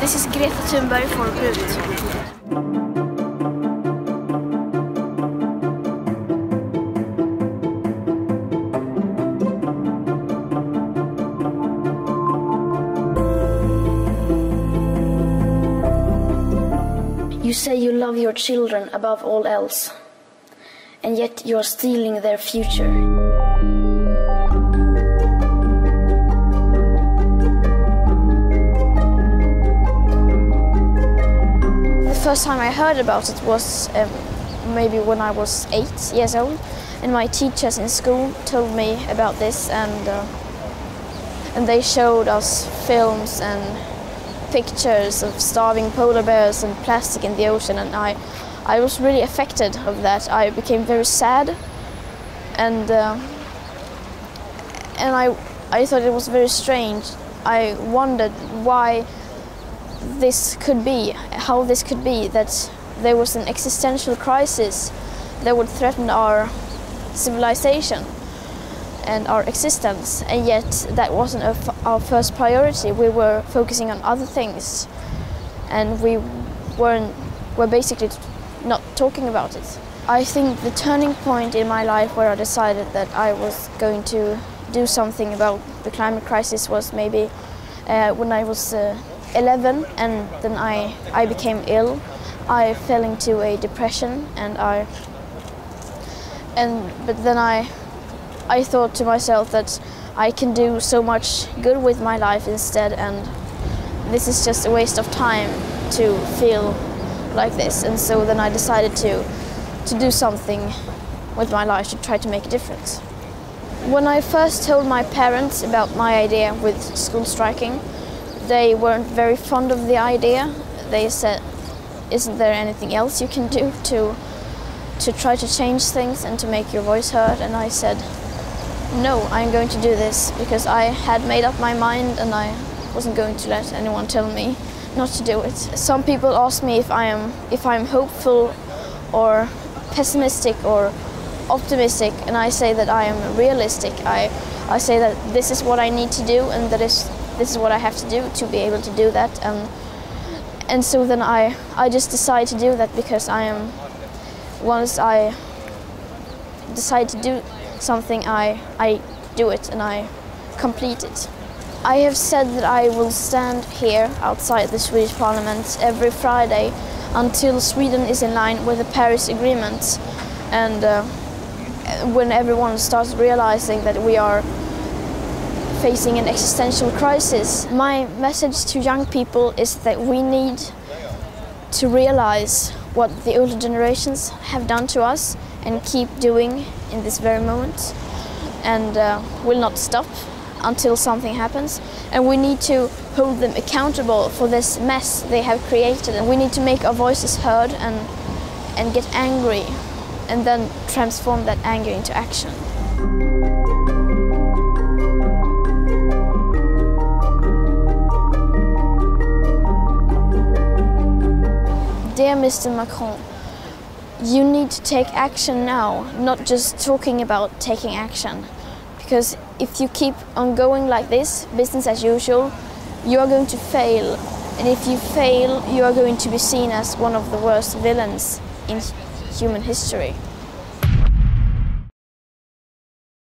This is Greta Thunberg for Brut. You say you love your children above all else, and yet you are stealing their future. The first time I heard about it was maybe when I was 8 years old, and my teachers in school told me about this, and they showed us films and pictures of starving polar bears and plastic in the ocean, and I was really affected of that. I became very sad, and I thought it was very strange. I wondered why this could be, how this could be, that there was an existential crisis that would threaten our civilization and our existence, and yet that wasn't our first priority. We were focusing on other things, and we were basically not talking about it. I think the turning point in my life where I decided that I was going to do something about the climate crisis was maybe when I was 11, and then I became ill. I fell into a depression, but then I thought to myself that I can do so much good with my life instead, and this is just a waste of time to feel like this. And so then I decided to do something with my life, to try to make a difference. When I first told my parents about my idea with school striking, they weren't very fond of the idea. They said, "Isn't there anything else you can do to try to change things and to make your voice heard?" And I said, "No, I'm going to do this because I had made up my mind, and I wasn't going to let anyone tell me not to do it." Some people ask me if I'm hopeful or pessimistic or optimistic, and I say that I am realistic. I say that this is what I need to do, and this is what I have to do to be able to do that. And so then I just decide to do that, because once I decide to do something, I do it and I complete it. I have said that I will stand here outside the Swedish Parliament every Friday until Sweden is in line with the Paris Agreement, and when everyone starts realizing that we are facing an existential crisis. My message to young people is that we need to realize what the older generations have done to us and keep doing in this very moment, and will not stop until something happens. And we need to hold them accountable for this mess they have created, and we need to make our voices heard and get angry, and then transform that anger into action. Dear Mr. Macron, you need to take action now, not just talking about taking action. Because if you keep on going like this, business as usual, you are going to fail. And if you fail, you are going to be seen as one of the worst villains in human history.